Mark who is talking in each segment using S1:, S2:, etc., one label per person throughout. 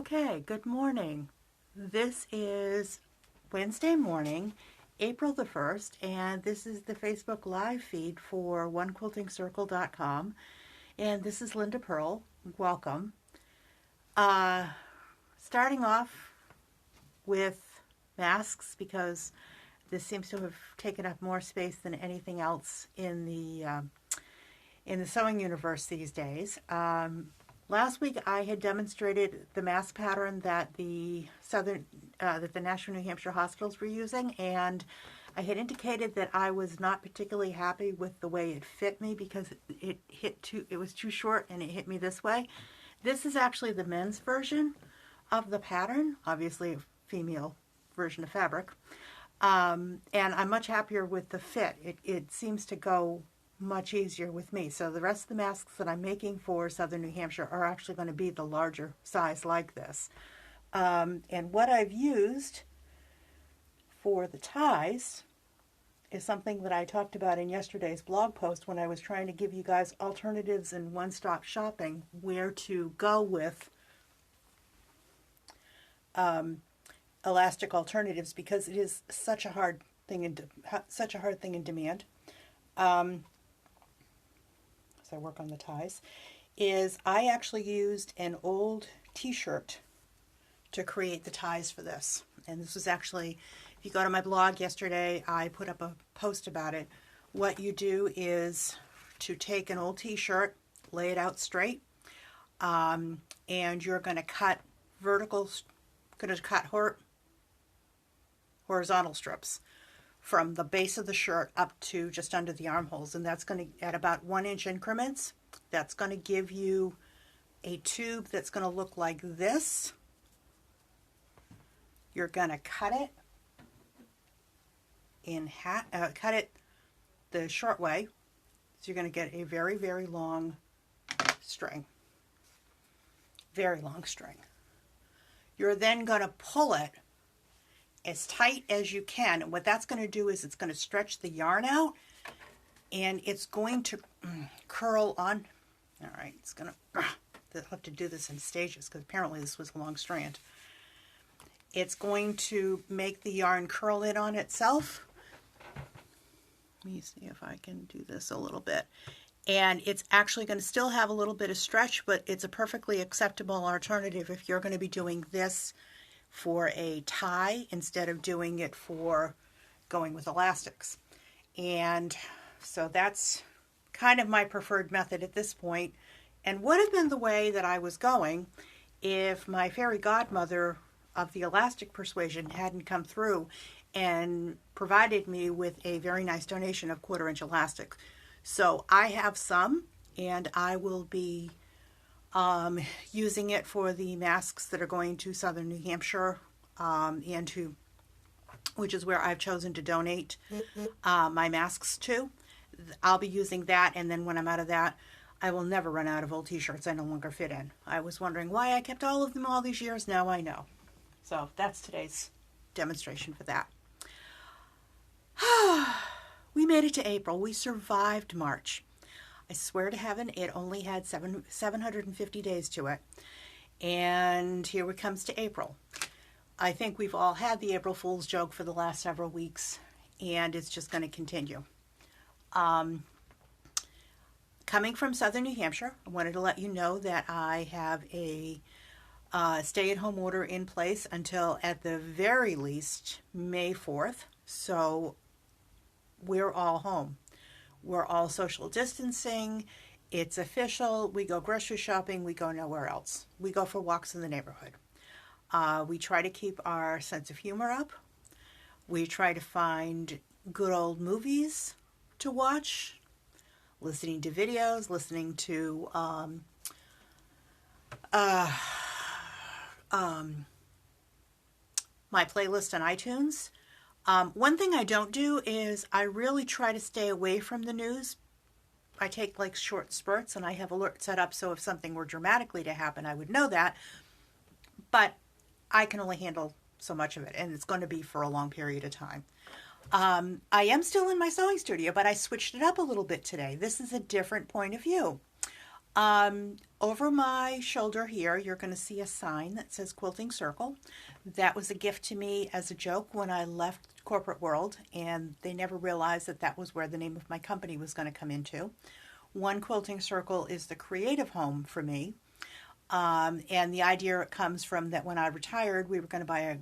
S1: Okay, good morning. This is Wednesday morning, April the 1st, and this is the Facebook Live feed for onequiltingcircle.com. And this is Linda Pearl. Welcome. Uh, Starting off with masks because this seems to have taken up more space than anything else in the sewing universe these days. Last week, I had demonstrated the mask pattern that the National New Hampshire hospitals were using, and I had indicated that I was not particularly happy with the way it fit me because it was too short and it hit me this way. This is actually the men's version of the pattern, obviously a female version of fabric, and I'm much happier with the fit. It seems to go much easier with me. So the rest of the masks that I'm making for Southern New Hampshire are actually going to be the larger size like this. And what I've used for the ties is something that I talked about in yesterday's blog post when I was trying to give you guys alternatives in one-stop shopping, where to go with elastic alternatives, because it is such a hard thing in demand. As I work on the ties, is I actually used an old t-shirt to create the ties for this. And this was actually, if you go to my blog yesterday, I put up a post about it. What you do is to take an old t-shirt, lay it out straight, and you're going to cut horizontal strips from the base of the shirt up to just under the armholes, and that's going to, at about 1-inch increments, that's going to give you a tube that's going to look like this. You're going to cut it in cut it the short way, so you're going to get a very, very long string. Very long string. You're then going to pull it as tight as you can, and what that's going to do is it's going to stretch the yarn out, and it's going to curl on. All right, it's going to, I'll have to do this in stages because apparently this was a long strand. It's going to make the yarn curl in on itself. Let me see if I can do this a little bit. And it's actually going to still have a little bit of stretch, but it's a perfectly acceptable alternative if you're going to be doing this for a tie instead of doing it for going with elastics. And so that's kind of my preferred method at this point, and would have been the way that I was going if my fairy godmother of the elastic persuasion hadn't come through and provided me with a very nice donation of 1/4-inch elastic. So I have some, and I will be using it for the masks that are going to Southern New Hampshire, which is where I've chosen to donate my masks to. I'll be using that, and then when I'm out of that, I will never run out of old t-shirts I no longer fit in. I was wondering why I kept all of them all these years. Now I know. So that's today's demonstration for that. We made it to April. We survived March. I swear to heaven, it only had 750 days to it. And here it comes to April. I think we've all had the April Fool's joke for the last several weeks, and it's just going to continue. Coming from Southern New Hampshire, I wanted to let you know that I have a stay-at-home order in place until, at the very least, May 4th. So we're all home. We're all social distancing. It's official. We go grocery shopping. We go nowhere else. We go for walks in the neighborhood. We try to keep our sense of humor up. We try to find good old movies to watch, listening to videos, listening to my playlist on iTunes. One thing I don't do is I really try to stay away from the news. I take like short spurts, and I have alerts set up so if something were dramatically to happen, I would know that. But I can only handle so much of it, and it's going to be for a long period of time. I am still in my sewing studio, but I switched it up a little bit today. This is a different point of view. Over my shoulder here, you're going to see a sign that says Quilting Circle. That was a gift to me as a joke when I left corporate world, and they never realized that that was where the name of my company was going to come into. One Quilting Circle is the creative home for me. And the idea comes from that when I retired, we were going to buy a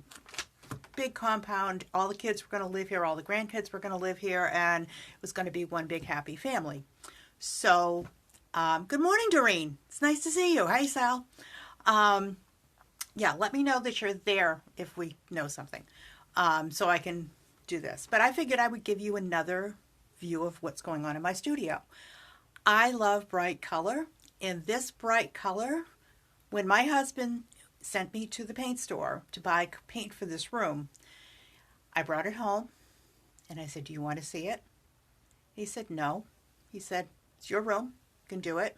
S1: big compound. All the kids were going to live here, all the grandkids were going to live here, and it was going to be one big happy family. So, good morning, Doreen. It's nice to see you. Hey, Sal. Yeah, let me know that you're there if we know something, so I can do this. But I figured I would give you another view of what's going on in my studio. I love bright color, and this bright color, when my husband sent me to the paint store to buy paint for this room, I brought it home, and I said, do you want to see it? He said, no. He said, it's your room. You can do it.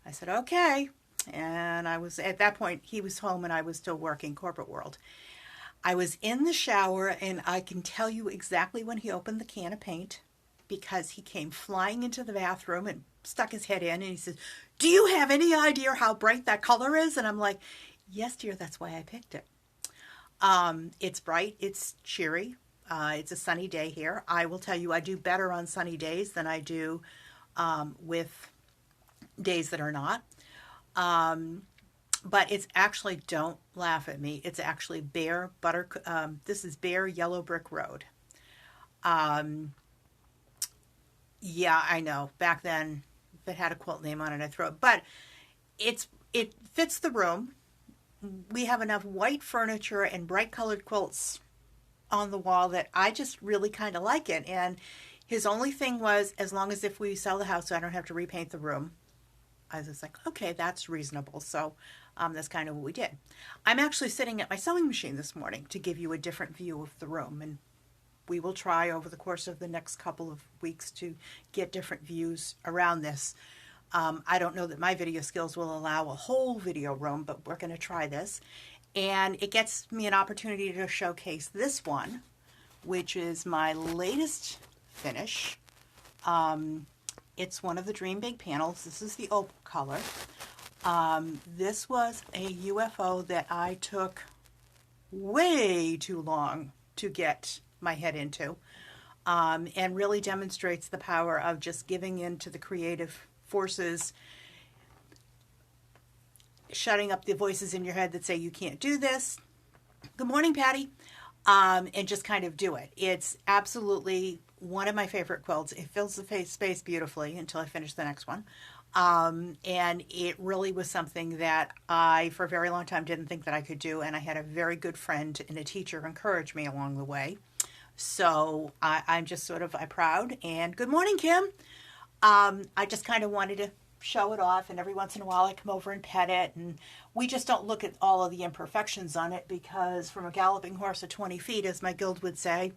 S1: I said, okay. And I was, at that point, he was home and I was still working corporate world. I was in the shower, and I can tell you exactly when he opened the can of paint, because he came flying into the bathroom and stuck his head in, and he says, do you have any idea how bright that color is? And I'm like, yes, dear, that's why I picked it. It's bright, it's cheery, it's a sunny day here. I will tell you, I do better on sunny days than I do with days that are not. But it's actually, don't laugh at me, it's actually Bare Butter, this is Bare Yellow Brick Road. Yeah, I know. Back then, if it had a quilt name on it, I'd throw it. But it fits the room. We have enough white furniture and bright colored quilts on the wall that I just really kind of like it. And his only thing was, as long as if we sell the house, I don't have to repaint the room. I was just like, okay, that's reasonable. So that's kind of what we did. I'm actually sitting at my sewing machine this morning to give you a different view of the room. And we will try over the course of the next couple of weeks to get different views around this. I don't know that my video skills will allow a whole video room, but we're going to try this. And it gets me an opportunity to showcase this one, which is my latest finish. It's one of the Dream Big panels. This is the opal color. This was a UFO that I took way too long to get my head into, and really demonstrates the power of just giving in to the creative forces, shutting up the voices in your head that say you can't do this. Good morning, Patty. And just kind of do it. It's absolutely one of my favorite quilts. It fills the space beautifully until I finish the next one. And it really was something that I, for a very long time, didn't think that I could do. And I had a very good friend and a teacher encourage me along the way. So I'm just sort of proud. And good morning, Kim. I just kind of wanted to show it off, and every once in a while I come over and pet it, and we just don't look at all of the imperfections on it, because from a galloping horse of 20 feet, as my guild would say,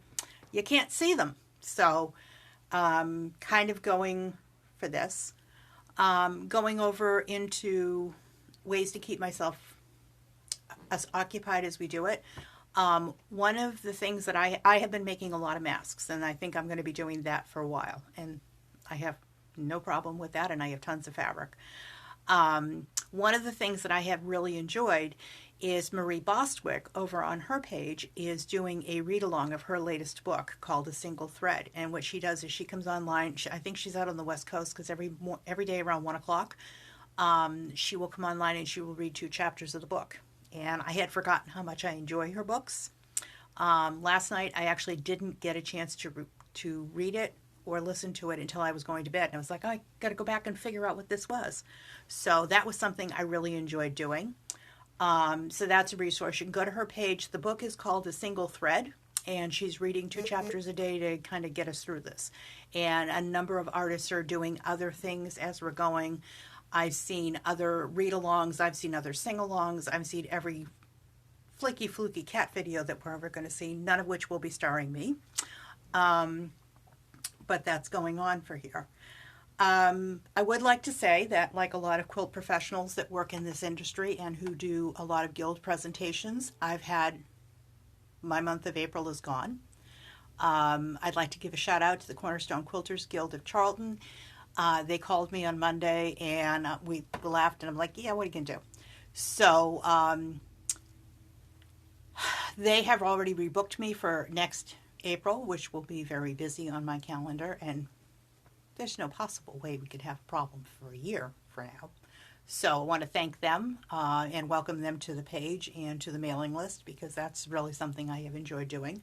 S1: you can't see them. So kind of going for this, going over into ways to keep myself as occupied as we do it. One of the things that I have been making a lot of masks, and I think I'm going to be doing that for a while, and I have no problem with that, and I have tons of fabric. One of the things that I have really enjoyed is Marie Bostwick over on her page is doing a read-along of her latest book called A Single Thread. And what she does is she comes online, I think she's out on the West Coast, because every day around 1 o'clock, she will come online and she will read 2 chapters of the book. And I had forgotten how much I enjoy her books. Last night I actually didn't get a chance to read it or listen to it until I was going to bed. And I was like, oh, I got to go back and figure out what this was. So that was something I really enjoyed doing. So that's a resource. You can go to her page. The book is called A Single Thread, and she's reading 2 chapters a day to kind of get us through this. And a number of artists are doing other things as we're going. I've seen other read-alongs. I've seen other sing-alongs. I've seen every fluky cat video that we're ever going to see, none of which will be starring me. But that's going on for here. I would like to say that, like a lot of quilt professionals that work in this industry and who do a lot of guild presentations, my month of April is gone. I'd like to give a shout out to the Cornerstone Quilters Guild of Charlton. They called me on Monday, and we laughed, and I'm like, yeah, what are you going to do? So they have already rebooked me for next April, which will be very busy on my calendar, and there's no possible way we could have a problem for a year for now. So I want to thank them and welcome them to the page and to the mailing list, because that's really something I have enjoyed doing.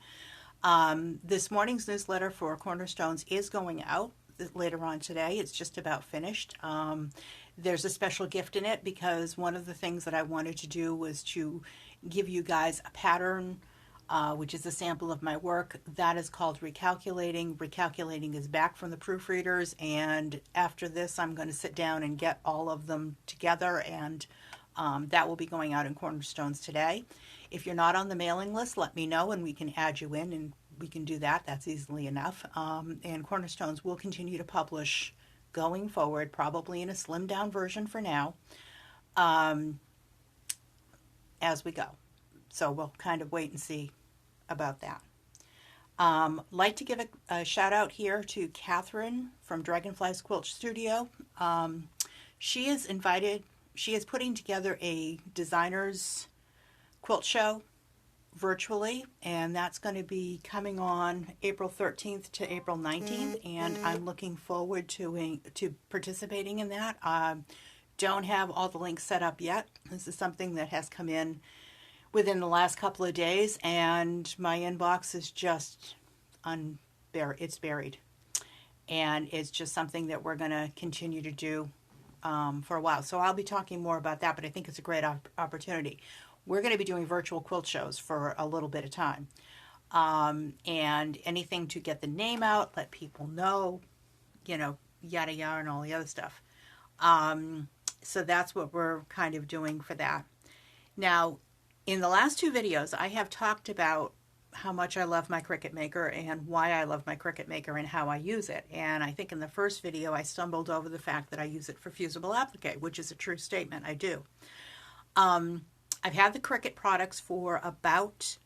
S1: This morning's newsletter for Cornerstones is going out later on today. It's just about finished. There's a special gift in it, because one of the things that I wanted to do was to give you guys a pattern, which is a sample of my work. That is called Recalculating. Recalculating is back from the proofreaders, and after this I'm going to sit down and get all of them together, and that will be going out in Cornerstones today. If you're not on the mailing list, let me know and we can add you in, and we can do that. That's easily enough. And Cornerstones will continue to publish going forward, probably in a slimmed down version for now, as we go. So we'll kind of wait and see about that. Like to give a shout out here to Catherine from Dragonflies Quilt Studio. She is putting together a designer's quilt show virtually, and that's going to be coming on April 13th to April 19th, and I'm looking forward to participating in that. Don't have all the links set up yet. This is something that has come in within the last couple of days, and my inbox is just it's buried, and it's just something that we're going to continue to do for a while. So I'll be talking more about that, but I think it's a great opportunity. We're going to be doing virtual quilt shows for a little bit of time, and anything to get the name out, let people know, yada yada and all the other stuff. So that's what we're kind of doing for that. Now, in the last two videos, I have talked about how much I love my Cricut Maker and why I love my Cricut Maker and how I use it. And I think in the first video, I stumbled over the fact that I use it for fusible applique, which is a true statement. I do. I've had the Cricut products for about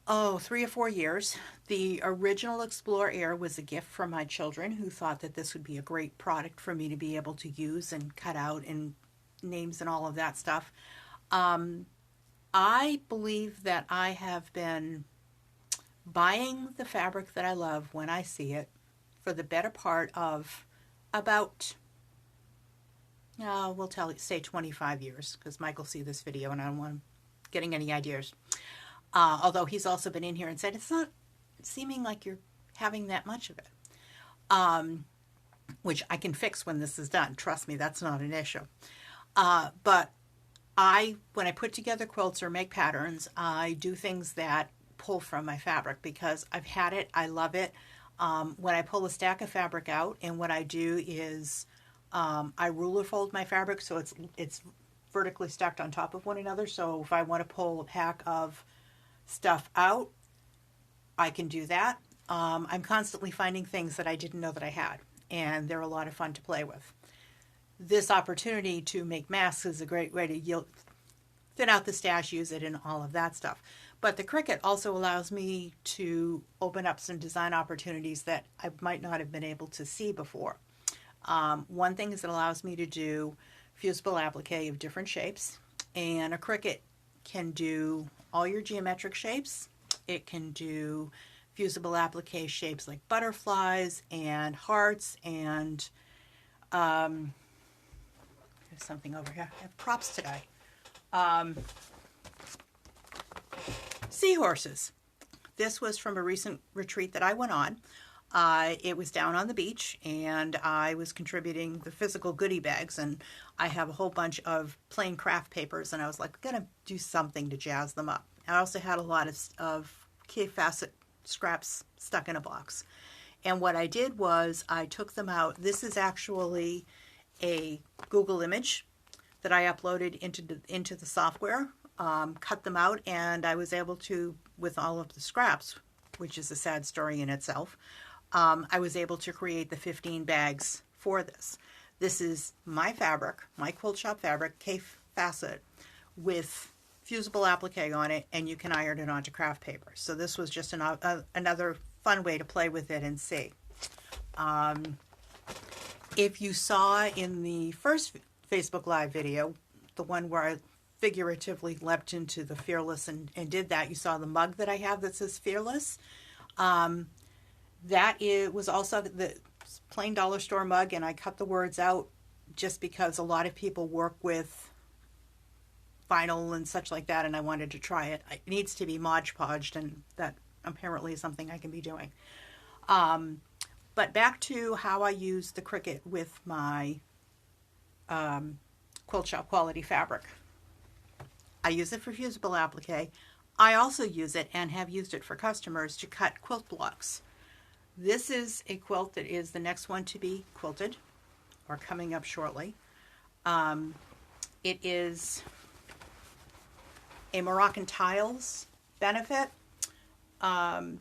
S1: 3 or 4 years. The original Explore Air was a gift from my children, who thought that this would be a great product for me to be able to use and cut out and names and all of that stuff. I believe that I have been buying the fabric that I love when I see it for the better part of about, say 25 years, because Mike will see this video and I don't want him getting any ideas. Although he's also been in here and said, it's not seeming like you're having that much of it, which I can fix when this is done. Trust me, that's not an issue. But when I put together quilts or make patterns, I do things that pull from my fabric, because I've had it, I love it. When I pull a stack of fabric out, and what I do is I ruler fold my fabric so it's vertically stacked on top of one another. So if I want to pull a pack of stuff out, I can do that. I'm constantly finding things that I didn't know that I had, and they're a lot of fun to play with. This opportunity to make masks is a great way to thin out the stash, use it, and all of that stuff. But the Cricut also allows me to open up some design opportunities that I might not have been able to see before. One thing is it allows me to do fusible applique of different shapes, and a Cricut can do all your geometric shapes. It can do fusible applique shapes like butterflies and hearts, and there's something over here. I have props today. Seahorses. This was from a recent retreat that I went on. It was down on the beach, and I was contributing the physical goodie bags, and I have a whole bunch of plain craft papers, and I was like, I'm going to do something to jazz them up. I also had a lot of key facet scraps stuck in a box. And what I did was I took them out. This is actually a Google image that I uploaded into the software, cut them out, and I was able to, with all of the scraps, which is a sad story in itself, I was able to create the 15 bags for this. This is my fabric, my quilt shop fabric, K-Facet, with fusible applique on it, and you can iron it onto craft paper. So this was just another fun way to play with it and see. If you saw in the first Facebook Live video, the one where I figuratively leapt into the Fearless and did that, you saw the mug that I have that says Fearless. That was also the plain dollar store mug, and I cut the words out just because a lot of people work with vinyl and such like that, and I wanted to try it. It needs to be Mod Podged, and that apparently is something I can be doing. But back to how I use the Cricut with my Quilt Shop quality fabric. I use it for fusible applique. I also use it and have used it for customers to cut quilt blocks. This is a quilt that is the next one to be quilted, or coming up shortly. It is a Moroccan Tiles benefit, and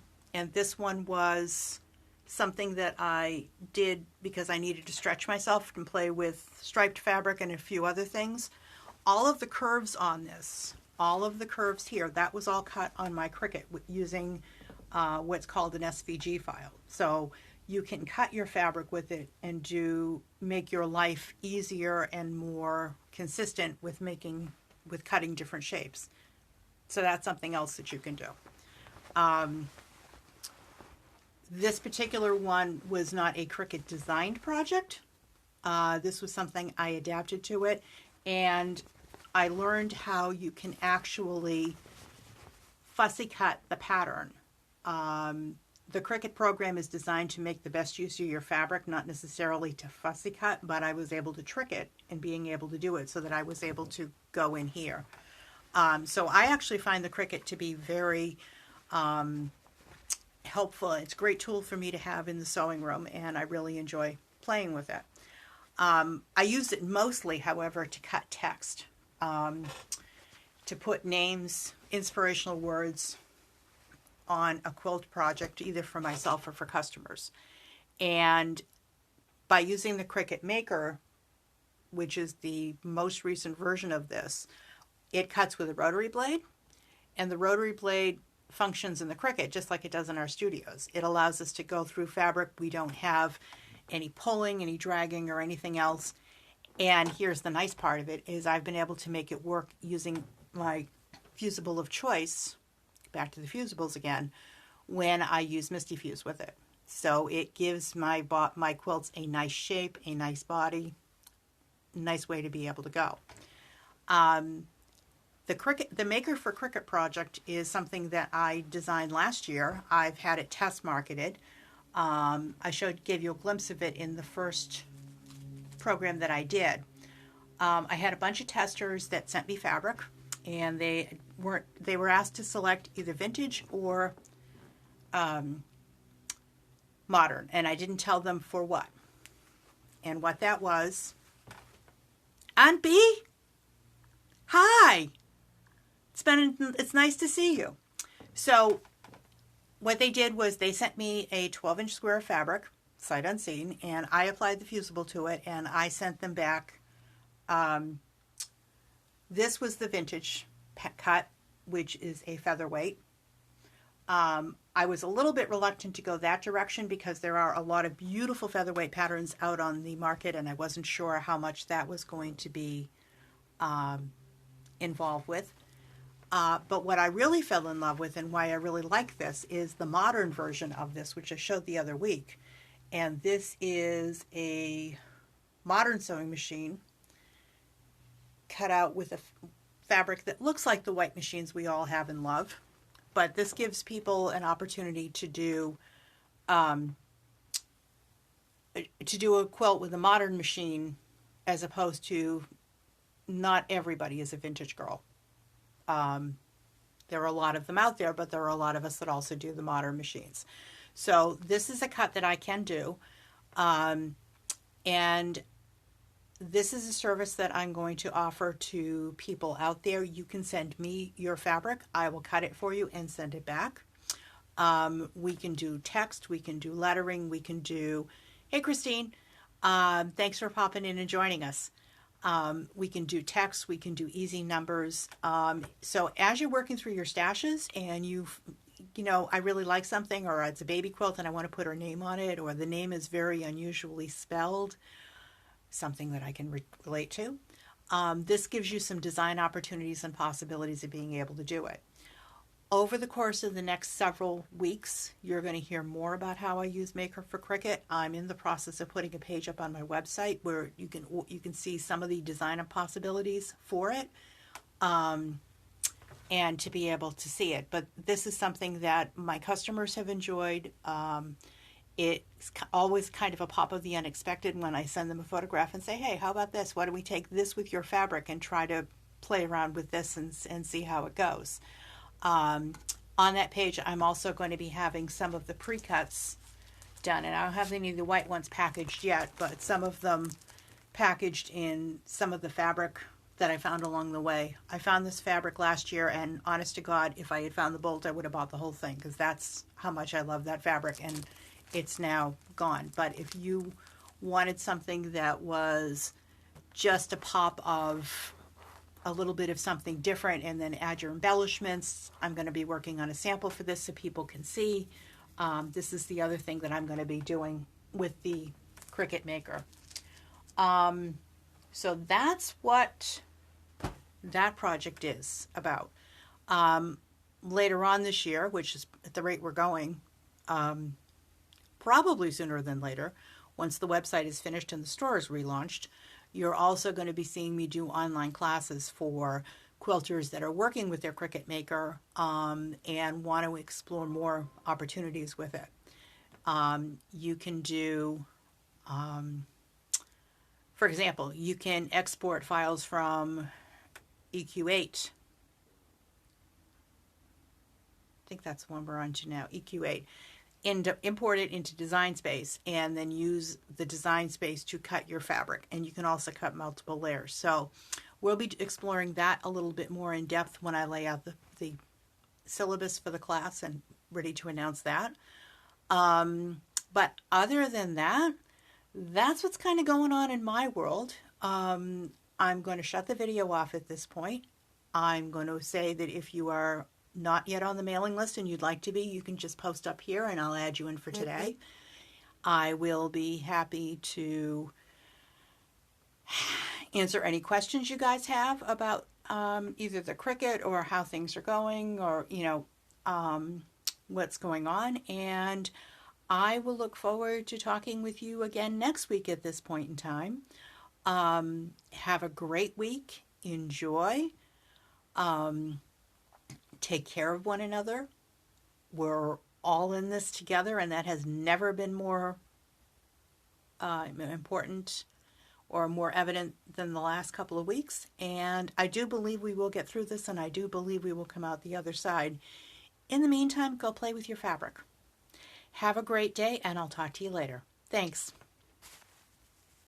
S1: this one was something that I did because I needed to stretch myself and play with striped fabric and a few other things. All of the curves on this, all of the curves here, that was all cut on my Cricut using what's called an SVG file. So you can cut your fabric with it and make your life easier and more consistent with cutting different shapes. So that's something else that you can do. This particular one was not a Cricut designed project. This was something I adapted to it, and I learned how you can actually fussy cut the pattern. The Cricut program is designed to make the best use of your fabric, not necessarily to fussy cut, but I was able to trick it in being able to do it so that I was able to go in here. So I actually find the Cricut to be very helpful. It's a great tool for me to have in the sewing room, and I really enjoy playing with it. I use it mostly, however, to cut text, to put names, inspirational words on a quilt project, either for myself or for customers. And by using the Cricut Maker, which is the most recent version of this, it cuts with a rotary blade, and the rotary blade functions in the Cricut just like it does in our studios. It allows us to go through fabric. We don't have any pulling, any dragging, or anything else. And here's the nice part of it, is I've been able to make it work using my fusible of choice, back to the fusibles again, when I use Misty Fuse with it. So it gives my quilts a nice shape, a nice body, nice way to be able to go. The Maker for Cricut project is something that I designed last year. I've had it test marketed. I gave you a glimpse of it in the first program that I did. I had a bunch of testers that sent me fabric, and they were asked to select either vintage or modern, and I didn't tell them for what. And what that was, Aunt B, hi. It's nice to see you. So what they did was they sent me a 12-inch square of fabric, sight unseen, and I applied the fusible to it, and I sent them back. This was the vintage cut, which is a featherweight. I was a little bit reluctant to go that direction because there are a lot of beautiful featherweight patterns out on the market, and I wasn't sure how much that was going to be involved with. But what I really fell in love with, and why I really like this, is the modern version of this, which I showed the other week. And this is a modern sewing machine cut out with a fabric that looks like the white machines we all have and love. But this gives people an opportunity to do a quilt with a modern machine, as opposed to not everybody is a vintage girl. There are a lot of them out there, but there are a lot of us that also do the modern machines. So this is a cut that I can do. And this is a service that I'm going to offer to people out there. You can send me your fabric. I will cut it for you and send it back. We can do text. We can do lettering. We can do, hey, Christine, thanks for popping in and joining us. We can do text, we can do easy numbers. So as you're working through your stashes and you you know, I really like something, or it's a baby quilt and I want to put her name on it, or the name is very unusually spelled, something that I can relate to. This gives you some design opportunities and possibilities of being able to do it. Over the course of the next several weeks, you're going to hear more about how I use Maker for Cricut. I'm in the process of putting a page up on my website where you can see some of the design possibilities for it, and to be able to see it. But this is something that my customers have enjoyed. It's always kind of a pop of the unexpected when I send them a photograph and say, hey, how about this? Why don't we take this with your fabric and try to play around with this and see how it goes. On that page, I'm also going to be having some of the pre-cuts done, and I don't have any of the white ones packaged yet, but some of them packaged in some of the fabric that I found along the way. I found this fabric last year, and honest to God, if I had found the bolt, I would have bought the whole thing, because that's how much I love that fabric, and it's now gone. But if you wanted something that was just a pop of a little bit of something different and then add your embellishments, I'm going to be working on a sample for this so people can see. This is the other thing that I'm going to be doing with the Cricut Maker. So that's what that project is about. Later on this year, which is at the rate we're going, probably sooner than later, once the website is finished and the store is relaunched, you're also going to be seeing me do online classes for quilters that are working with their Cricut Maker and want to explore more opportunities with it. You can do, for example, you can export files from EQ8. I think that's the one we're on to now, EQ8. And import it into Design Space and then use the Design Space to cut your fabric. And you can also cut multiple layers. So we'll be exploring that a little bit more in depth when I lay out the syllabus for the class and ready to announce that. But other than that, that's what's kind of going on in my world. I'm going to shut the video off at this point. I'm going to say that if you are not yet on the mailing list and you'd like to be, you can just post up here and I'll add you in for today. I will be happy to answer any questions you guys have about either the Cricut or how things are going, or what's going on. And I will look forward to talking with you again next week at this point in time. Have a great week. Enjoy. Take care of one another. We're all in this together, and that has never been more important or more evident than the last couple of weeks. And I do believe we will get through this, and I do believe we will come out the other side. In the meantime, go play with your fabric. Have a great day, and I'll talk to you later. Thanks.